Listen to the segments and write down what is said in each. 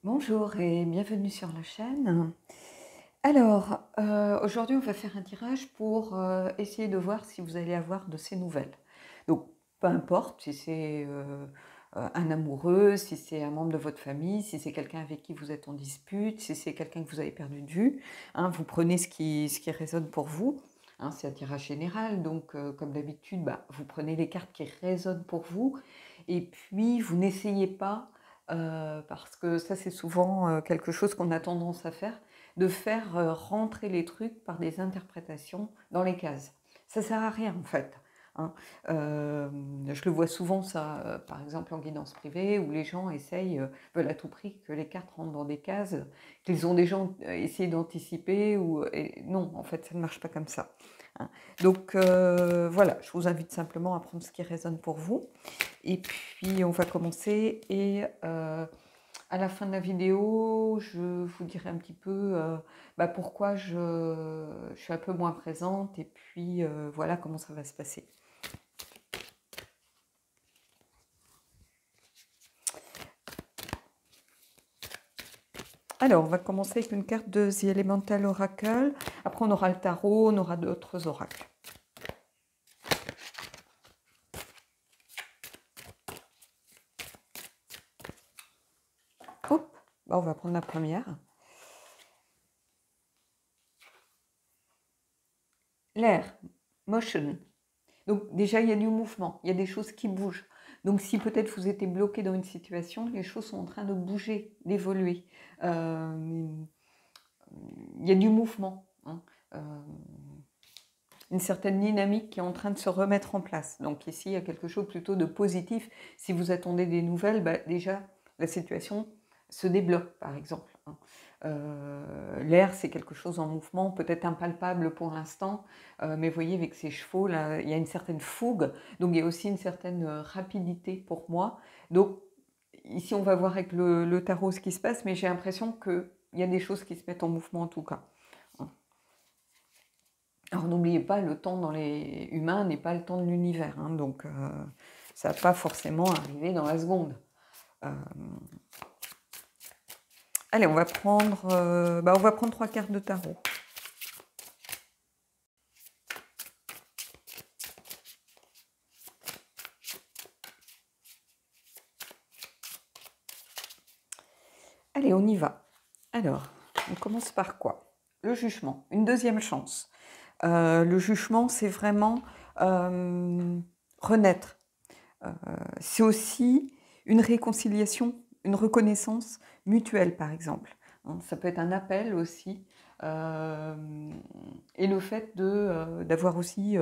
Bonjour et bienvenue sur la chaîne. Alors, aujourd'hui, on va faire un tirage pour essayer de voir si vous allez avoir de ces nouvelles. Donc, peu importe si c'est un amoureux, si c'est un membre de votre famille, si c'est quelqu'un avec qui vous êtes en dispute, si c'est quelqu'un que vous avez perdu de vue, hein, vous prenez ce qui résonne pour vous. Hein, c'est un tirage général, donc comme d'habitude, vous prenez les cartes qui résonnent pour vous et puis vous n'essayez pas, parce que ça c'est souvent quelque chose qu'on a tendance à faire, de faire rentrer les trucs par des interprétations dans les cases. Ça sert à rien en fait. Hein. Je le vois souvent ça, par exemple en guidance privée, où les gens veulent à tout prix que les cartes rentrent dans des cases qu'ils ont déjà essayé d'anticiper. Non, en fait, ça ne marche pas comme ça. Hein. Donc voilà, je vous invite simplement à prendre ce qui résonne pour vous. Et puis on va commencer et à la fin de la vidéo, je vous dirai un petit peu pourquoi je suis un peu moins présente et puis voilà comment ça va se passer. Alors, on va commencer avec une carte de The Elemental Oracle. Après, on aura le tarot, on aura d'autres oracles. Hop, on va prendre la première. L'air, motion. Donc déjà, il y a du mouvement, il y a des choses qui bougent. Donc si peut-être vous étiez bloqué dans une situation, les choses sont en train de bouger, d'évoluer. Il y a du mouvement, hein. Une certaine dynamique qui est en train de se remettre en place. Donc ici, il y a quelque chose plutôt de positif. Si vous attendez des nouvelles, déjà, la situation se débloque, par exemple. Hein. L'air, c'est quelque chose en mouvement, peut-être impalpable pour l'instant, mais vous voyez, avec ces chevaux, là, il y a une certaine fougue, donc il y a aussi une certaine rapidité pour moi. Donc ici, on va voir avec le tarot ce qui se passe, mais j'ai l'impression qu'il y a des choses qui se mettent en mouvement en tout cas. Alors n'oubliez pas, le temps dans les humains n'est pas le temps de l'univers, hein, donc ça ne va pas forcément arriver dans la seconde. Allez, on va prendre 3 cartes de tarot. Allez, on y va. Alors, on commence par quoi? Le jugement, une deuxième chance. Le jugement, c'est vraiment renaître. C'est aussi une réconciliation, une reconnaissance mutuelle, par exemple. Hein, ça peut être un appel aussi. Et le fait d'avoir aussi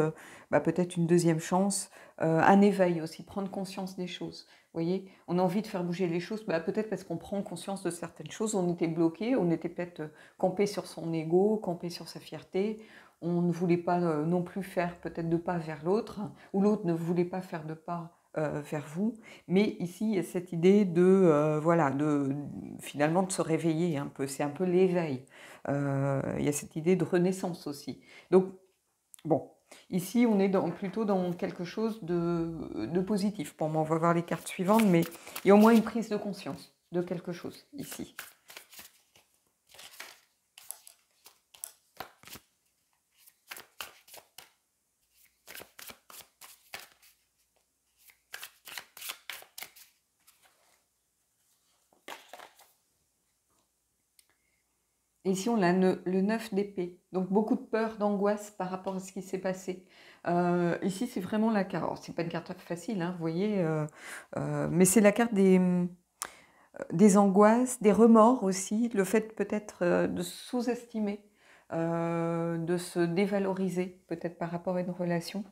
peut-être une deuxième chance, un éveil aussi, prendre conscience des choses. Vous voyez, on a envie de faire bouger les choses, peut-être parce qu'on prend conscience de certaines choses. On était bloqué, on était peut-être campé sur son ego, campé sur sa fierté. On ne voulait pas non plus faire peut-être de pas vers l'autre, ou l'autre ne voulait pas faire de pas vers vous. Mais ici, il y a cette idée finalement de se réveiller un peu. C'est un peu l'éveil. Il y a cette idée de renaissance aussi. Donc, bon, ici, on est plutôt dans quelque chose de positif. Pour moi, on va voir les cartes suivantes, mais il y a au moins une prise de conscience de quelque chose ici. Et ici, on a le 9 d'épée. Donc, beaucoup de peur, d'angoisse par rapport à ce qui s'est passé. Ici, c'est vraiment la carte. Alors, c'est pas une carte facile, hein, vous voyez, mais c'est la carte des angoisses, des remords aussi, le fait peut-être de sous-estimer, de se dévaloriser peut-être par rapport à une relation.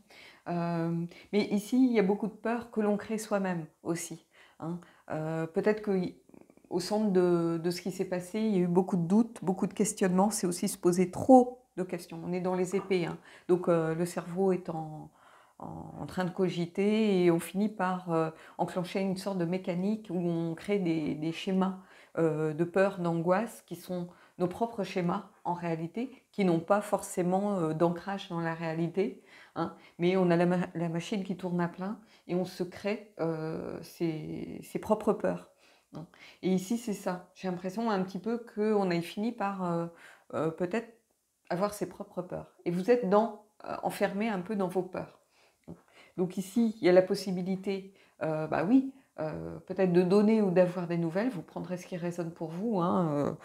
Mais ici, il y a beaucoup de peur que l'on crée soi-même aussi. Hein. Peut-être qu'au centre de ce qui s'est passé, il y a eu beaucoup de doutes, beaucoup de questionnements. C'est aussi se poser trop de questions. On est dans les épées, hein. Donc le cerveau est en train de cogiter et on finit par enclencher une sorte de mécanique où on crée des schémas de peur, d'angoisse qui sont nos propres schémas en réalité, qui n'ont pas forcément d'ancrage dans la réalité, hein, mais on a la machine qui tourne à plein et on se crée ses propres peurs. hein. Et ici, c'est ça. J'ai l'impression un petit peu qu'on ait fini par peut-être avoir ses propres peurs. Et vous êtes enfermé un peu dans vos peurs. Donc ici, il y a la possibilité, bah oui, peut-être de donner ou d'avoir des nouvelles. Vous prendrez ce qui résonne pour vous, hein.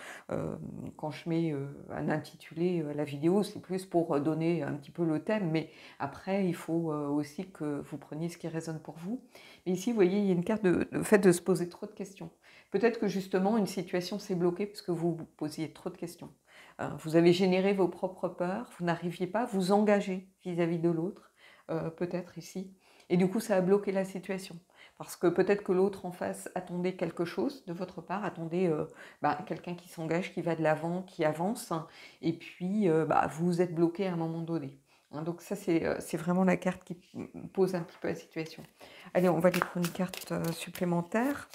Quand je mets un intitulé à la vidéo, c'est plus pour donner un petit peu le thème, mais après, il faut aussi que vous preniez ce qui résonne pour vous. Et ici, vous voyez, il y a une carte de fait de se poser trop de questions. Peut-être que justement, une situation s'est bloquée parce que vous vous posiez trop de questions. Vous avez généré vos propres peurs, vous n'arriviez pas à vous engager vis-à-vis de l'autre, peut-être ici. Et du coup, ça a bloqué la situation. Parce que peut-être que l'autre en face attendait quelque chose de votre part, attendait quelqu'un qui s'engage, qui va de l'avant, qui avance, hein, et puis vous êtes bloqué à un moment donné. Hein, donc ça, c'est vraiment la carte qui pose un petit peu la situation. Allez, on va aller prendre une carte supplémentaire.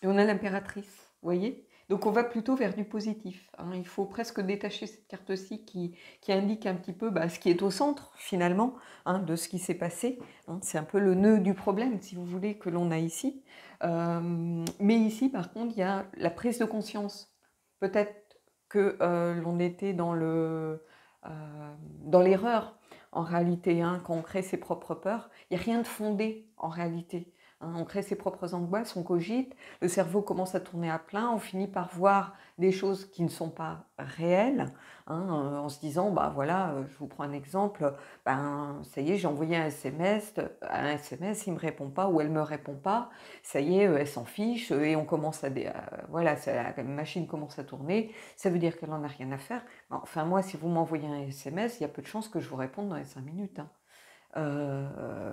Et on a l'impératrice, vous voyez? Donc on va plutôt vers du positif, hein. Il faut presque détacher cette carte-ci qui indique un petit peu ce qui est au centre finalement, hein, de ce qui s'est passé, hein. C'est un peu le nœud du problème, si vous voulez, que l'on a ici. Mais ici, par contre, il y a la prise de conscience. Peut-être que l'on était dans l'erreur en réalité, hein, quand on crée ses propres peurs. Il n'y a rien de fondé en réalité, hein. On crée ses propres angoisses, on cogite, le cerveau commence à tourner à plein, on finit par voir des choses qui ne sont pas réelles, hein, en se disant, voilà, je vous prends un exemple, ça y est, j'ai envoyé un SMS, il ne me répond pas ou elle ne me répond pas, ça y est, elle s'en fiche, et on commence voilà, la machine commence à tourner, ça veut dire qu'elle n'en a rien à faire. Enfin, moi, si vous m'envoyez un SMS, il y a peu de chances que je vous réponde dans les 5 minutes, hein.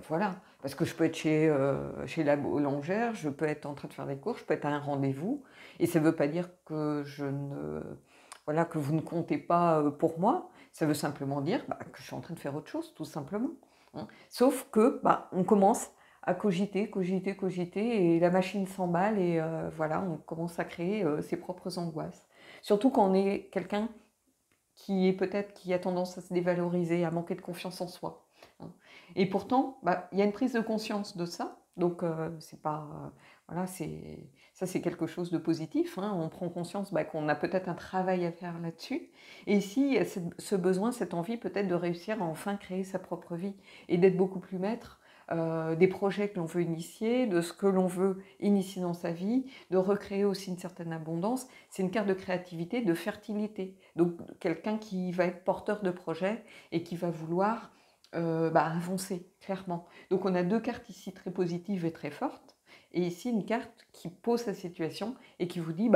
Voilà, parce que je peux être chez la boulangère, je peux être en train de faire des courses, je peux être à un rendez-vous, et ça ne veut pas dire que voilà, que vous ne comptez pas pour moi, ça veut simplement dire que je suis en train de faire autre chose, tout simplement, hein. Sauf que on commence à cogiter, et la machine s'emballe, et voilà, on commence à créer ses propres angoisses. Surtout quand on est quelqu'un qui a tendance à se dévaloriser, à manquer de confiance en soi, hein. Et pourtant, il y a une prise de conscience de ça, donc c'est pas, voilà, ça c'est quelque chose de positif, hein. On prend conscience qu'on a peut-être un travail à faire là-dessus. Et ici, il y a ce besoin, cette envie peut-être de réussir à enfin créer sa propre vie et d'être beaucoup plus maître des projets que l'on veut initier, de ce que l'on veut initier dans sa vie, de recréer aussi une certaine abondance. C'est une carte de créativité, de fertilité. Donc quelqu'un qui va être porteur de projets et qui va vouloir avancer, clairement. Donc on a deux cartes ici très positives et très fortes, et ici une carte qui pose sa situation et qui vous dit,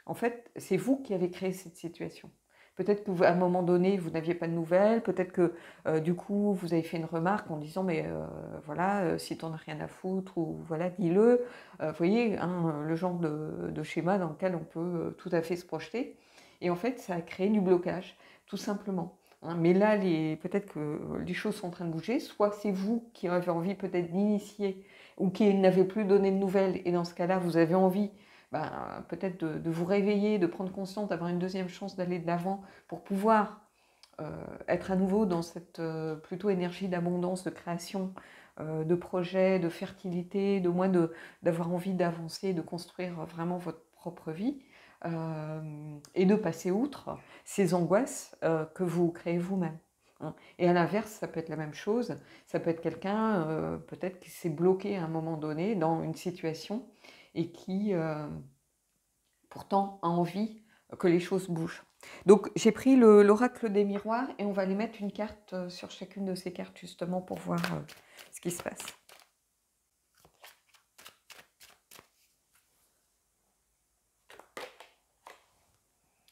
en fait, c'est vous qui avez créé cette situation. Peut-être qu'à un moment donné, vous n'aviez pas de nouvelles, peut-être que du coup, vous avez fait une remarque en disant, mais voilà, si tu n'en as rien à foutre, ou voilà, dis-le. Vous voyez, hein, le genre de schéma dans lequel on peut tout à fait se projeter. Et en fait, ça a créé du blocage, tout simplement, hein. Mais là, peut-être que les choses sont en train de bouger, soit c'est vous qui avez envie peut-être d'initier, ou qui n'avez plus donné de nouvelles, et dans ce cas-là, vous avez envie peut-être de vous réveiller, de prendre conscience, d'avoir une deuxième chance d'aller de l'avant pour pouvoir être à nouveau dans cette plutôt énergie d'abondance, de création, de projet, de fertilité, de moins d'avoir envie d'avancer, de construire vraiment votre propre vie, et de passer outre ces angoisses que vous créez vous-même, hein. Et à l'inverse, ça peut être la même chose, ça peut être quelqu'un peut-être qui s'est bloqué à un moment donné dans une situation et qui pourtant a envie que les choses bougent. Donc j'ai pris l'oracle des miroirs, et on va aller mettre une carte sur chacune de ces cartes justement pour voir ce qui se passe.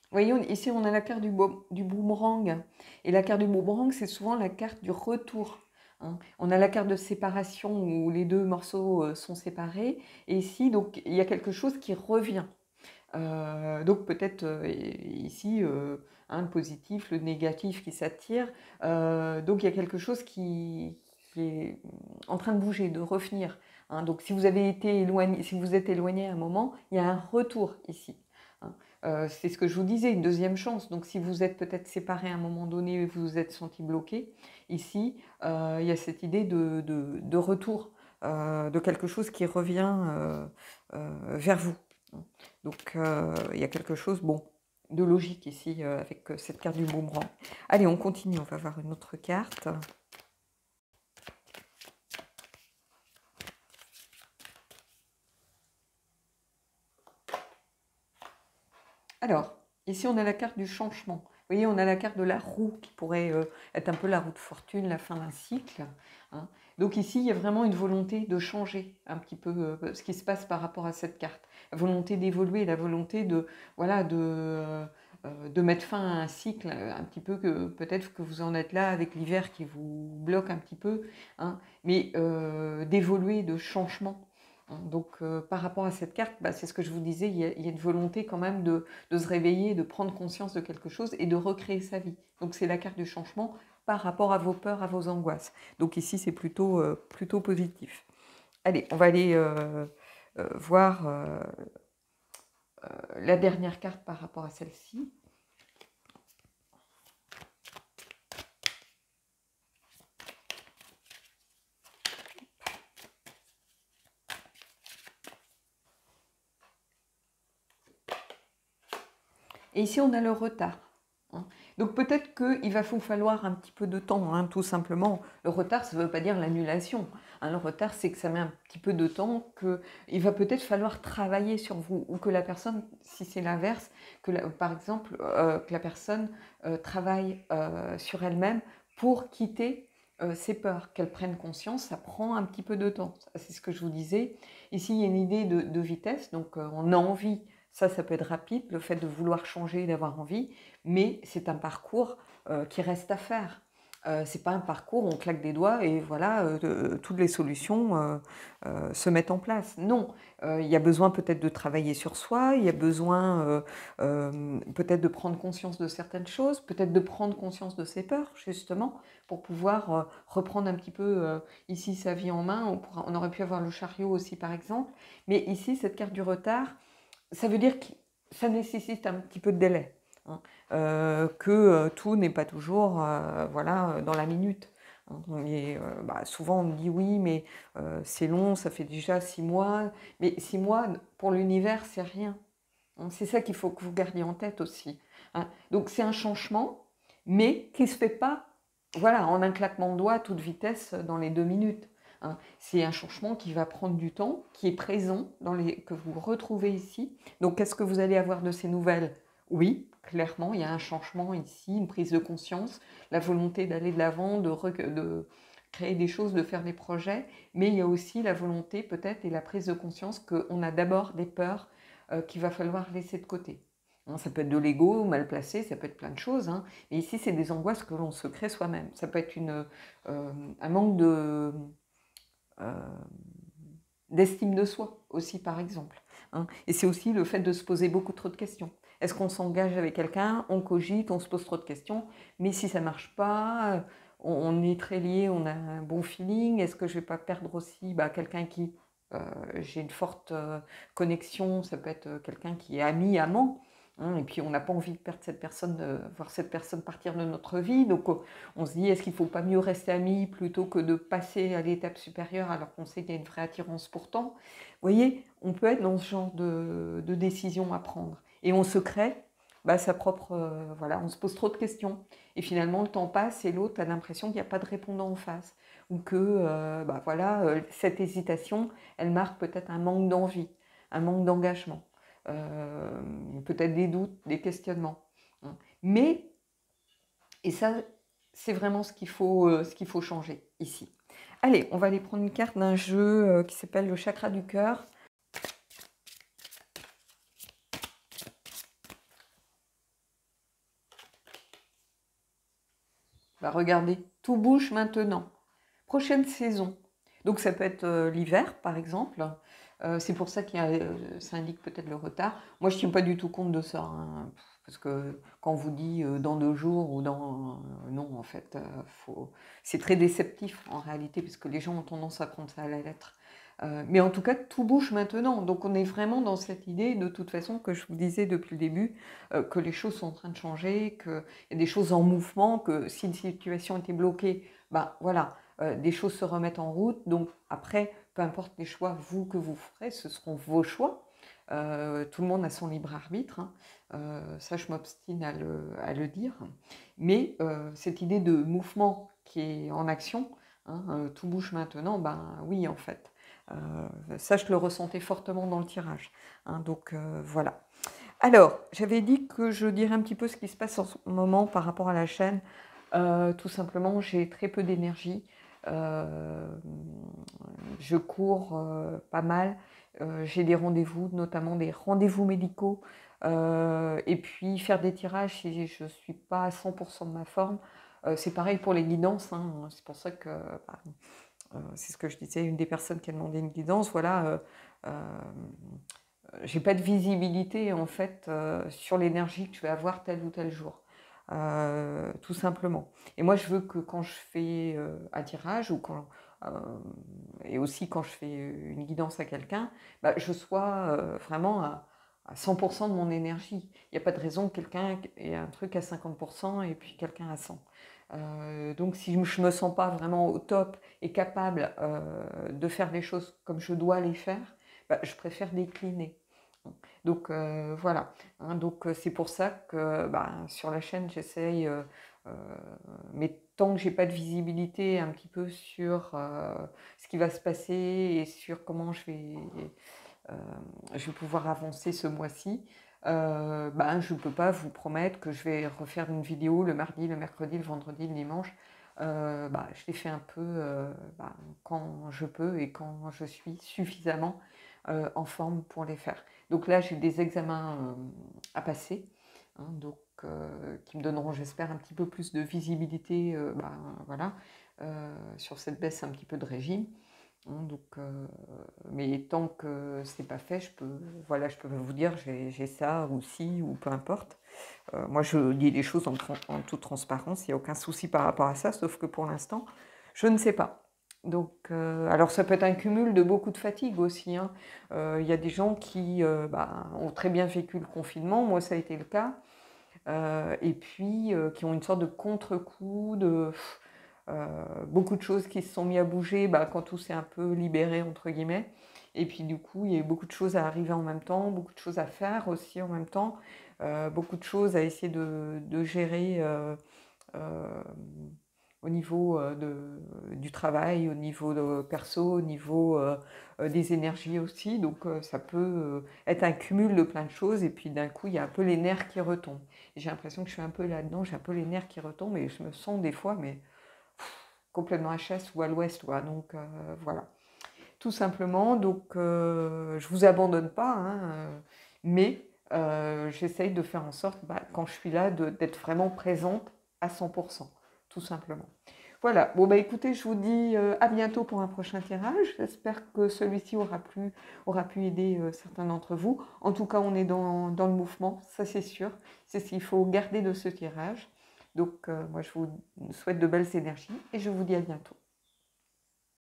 Voyons, ici on a la carte du boomerang, et la carte du boomerang, c'est souvent la carte du retour, hein. On a la carte de séparation où les deux morceaux sont séparés, et ici donc il y a quelque chose qui revient. Donc peut-être ici le positif, le négatif qui s'attire. Donc il y a quelque chose qui est en train de bouger, de revenir, hein. Donc si vous avez été éloigné, si vous êtes éloigné à un moment, il y a un retour ici, hein. c'est ce que je vous disais, une deuxième chance. Donc si vous êtes peut-être séparés à un moment donné et vous vous êtes senti bloqué, ici, il y a cette idée de retour, de quelque chose qui revient vers vous. Donc il y a quelque chose, bon, de logique ici avec cette carte du boomerang. Allez, on continue, on va voir une autre carte. Alors, ici on a la carte du changement. Vous voyez, on a la carte de la roue qui pourrait être un peu la roue de fortune, la fin d'un cycle. Hein. Donc ici, il y a vraiment une volonté de changer un petit peu ce qui se passe par rapport à cette carte. La volonté d'évoluer, la volonté de, voilà, de mettre fin à un cycle, un petit peu que peut-être que vous en êtes là avec l'hiver qui vous bloque un petit peu, hein, mais d'évoluer, de changement. Hein. Donc par rapport à cette carte, bah, c'est ce que je vous disais, il y a une volonté quand même de se réveiller, de prendre conscience de quelque chose et de recréer sa vie. Donc c'est la carte du changement par rapport à vos peurs, à vos angoisses. Donc ici, c'est plutôt positif. Allez, on va aller voir la dernière carte par rapport à celle-ci. Et ici, on a le retard. Hein. Donc peut-être qu'il va vous falloir un petit peu de temps, hein, tout simplement. Le retard, ça ne veut pas dire l'annulation. Hein. Le retard, c'est que ça met un petit peu de temps, qu'il va peut-être falloir travailler sur vous, ou que la personne, si c'est l'inverse, par exemple, que la personne travaille sur elle-même pour quitter ses peurs, qu'elle prenne conscience, ça prend un petit peu de temps. C'est ce que je vous disais. Ici, il y a une idée de vitesse, donc on a envie. Ça peut être rapide, le fait de vouloir changer, d'avoir envie, mais c'est un parcours qui reste à faire. C'est pas un parcours où on claque des doigts et voilà, toutes les solutions se mettent en place. Non, il y a besoin peut-être de travailler sur soi, il y a besoin peut-être de prendre conscience de certaines choses, peut-être de prendre conscience de ses peurs, justement, pour pouvoir reprendre un petit peu ici sa vie en main. On aurait pu avoir le chariot aussi, par exemple, mais ici, cette carte du retard, ça veut dire que ça nécessite un petit peu de délai, hein, que tout n'est pas toujours voilà, dans la minute. Hein. Et, bah, souvent on me dit oui, mais c'est long, ça fait déjà 6 mois. Mais 6 mois, pour l'univers, c'est rien. Hein. C'est ça qu'il faut que vous gardiez en tête aussi. Hein. Donc c'est un changement, mais qui ne se fait pas voilà, en un claquement de doigts à toute vitesse dans les 2 minutes. Hein. C'est un changement qui va prendre du temps, qui est présent, que vous retrouvez ici. Donc, est-ce que vous allez avoir de ces nouvelles? Oui, clairement, il y a un changement ici, une prise de conscience, la volonté d'aller de l'avant, de créer des choses, de faire des projets, mais il y a aussi la volonté peut-être et la prise de conscience qu'on a d'abord des peurs qu'il va falloir laisser de côté. Hein, ça peut être de l'ego mal placé, ça peut être plein de choses. Hein. Et ici, c'est des angoisses que l'on se crée soi-même. Ça peut être un manque d'estime de soi aussi, par exemple. Hein. Et c'est aussi le fait de se poser beaucoup trop de questions. Est-ce qu'on s'engage avec quelqu'un, on cogite, on se pose trop de questions, mais si ça ne marche pas, on est très lié, on a un bon feeling, est-ce que je ne vais pas perdre aussi quelqu'un qui... j'ai une forte connexion, ça peut être quelqu'un qui est ami, amant, hein, et puis on n'a pas envie de perdre cette personne, voir cette personne partir de notre vie, donc on se dit est-ce qu'il ne faut pas mieux rester amis plutôt que de passer à l'étape supérieure alors qu'on sait qu'il y a une vraie attirance pourtant. Vous voyez, on peut être dans ce genre de décision à prendre, et on se crée sa propre... voilà, on se pose trop de questions, et finalement le temps passe et l'autre a l'impression qu'il n'y a pas de répondant en face, ou que voilà, cette hésitation, elle marque peut-être un manque d'envie, un manque d'engagement, peut-être des doutes, des questionnements. Hein. Mais, et ça, c'est vraiment ce qu'il faut changer ici. Allez, on va aller prendre une carte d'un jeu qui s'appelle le chakra du cœur. Bah, regardez, tout bouge maintenant. Prochaine saison. Donc ça peut être l'hiver, par exemple. C'est pour ça ça indique peut-être le retard. Moi, je ne tiens pas du tout compte de ça. Hein, parce que quand on vous dit dans 2 jours ou dans... non, en fait, c'est très déceptif en réalité, puisque les gens ont tendance à prendre ça à la lettre. Mais en tout cas, tout bouge maintenant. Donc on est vraiment dans cette idée, de toute façon, que je vous disais depuis le début, que les choses sont en train de changer, qu'il y a des choses en mouvement, que si une situation était bloquée, bah voilà, des choses se remettent en route. Donc après, peu importe les choix que vous ferez, ce seront vos choix. Tout le monde a son libre arbitre, hein. Ça, je m'obstine à le dire. Mais cette idée de mouvement qui est en action, hein, tout bouge maintenant, ben oui, en fait. Ça, je le ressentais fortement dans le tirage, hein, donc voilà. Alors, j'avais dit que je dirais un petit peu ce qui se passe en ce moment par rapport à la chaîne. Tout simplement, j'ai très peu d'énergie. Euh, je cours pas mal. J'ai des rendez-vous, notamment des rendez-vous médicaux. Et puis, faire des tirages si je ne suis pas à 100% de ma forme. C'est pareil pour les guidances, hein. C'est pour ça que bah, c'est ce que je disais, une des personnes qui a demandé une guidance, voilà, j'ai pas de visibilité en fait sur l'énergie que je vais avoir tel ou tel jour, tout simplement. Et moi, je veux que quand je fais un tirage euh, et aussi quand je fais une guidance à quelqu'un, bah, je sois vraiment à 100% de mon énergie. Il n'y a pas de raison que quelqu'un ait un truc à 50% et puis quelqu'un à 100. Donc si je ne me sens pas vraiment au top et capable de faire les choses comme je dois les faire, bah, je préfère décliner. Donc voilà, hein, donc c'est pour ça que bah, sur la chaîne j'essaye, euh, mais tant que j'ai pas de visibilité un petit peu sur ce qui va se passer et sur comment euh, je vais pouvoir avancer ce mois-ci, bah, je ne peux pas vous promettre que je vais refaire une vidéo le mardi, le mercredi, le vendredi, le dimanche. Bah, je les fais un peu bah, quand je peux et quand je suis suffisamment en forme pour les faire. Donc là, j'ai des examens à passer, hein, donc, qui me donneront, j'espère, un petit peu plus de visibilité bah, voilà, sur cette baisse un petit peu de régime. Hein, donc, mais tant que ce n'est pas fait, voilà, je peux vous dire j'ai ça ou si ou peu importe. Moi, je dis les choses en toute transparence, il n'y a aucun souci par rapport à ça, sauf que pour l'instant, je ne sais pas. Donc, alors ça peut être un cumul de beaucoup de fatigue aussi, hein. Il y a des gens qui bah, ont très bien vécu le confinement, moi ça a été le cas, et puis qui ont une sorte de contre-coup, beaucoup de choses qui se sont mis à bouger bah, quand tout s'est un peu libéré, entre guillemets. Et puis du coup, il y a eu beaucoup de choses à arriver en même temps, beaucoup de choses à faire aussi en même temps, beaucoup de choses à essayer de gérer euh, au niveau du travail, au niveau perso, au niveau des énergies aussi. Donc ça peut être un cumul de plein de choses et puis d'un coup, il y a un peu les nerfs qui retombent. Et j'ai l'impression que je suis un peu là-dedans, j'ai un peu les nerfs qui retombent et je me sens des fois mais complètement HS ou à l'ouest. Donc voilà, tout simplement. Donc je vous abandonne pas, hein, mais j'essaye de faire en sorte, bah, quand je suis là, d'être vraiment présente à 100%, tout simplement. Voilà, bon bah écoutez, je vous dis à bientôt pour un prochain tirage. J'espère que celui-ci aura pu aider certains d'entre vous. En tout cas, on est dans le mouvement, ça c'est sûr. C'est ce qu'il faut garder de ce tirage. Donc moi, je vous souhaite de belles énergies et je vous dis à bientôt.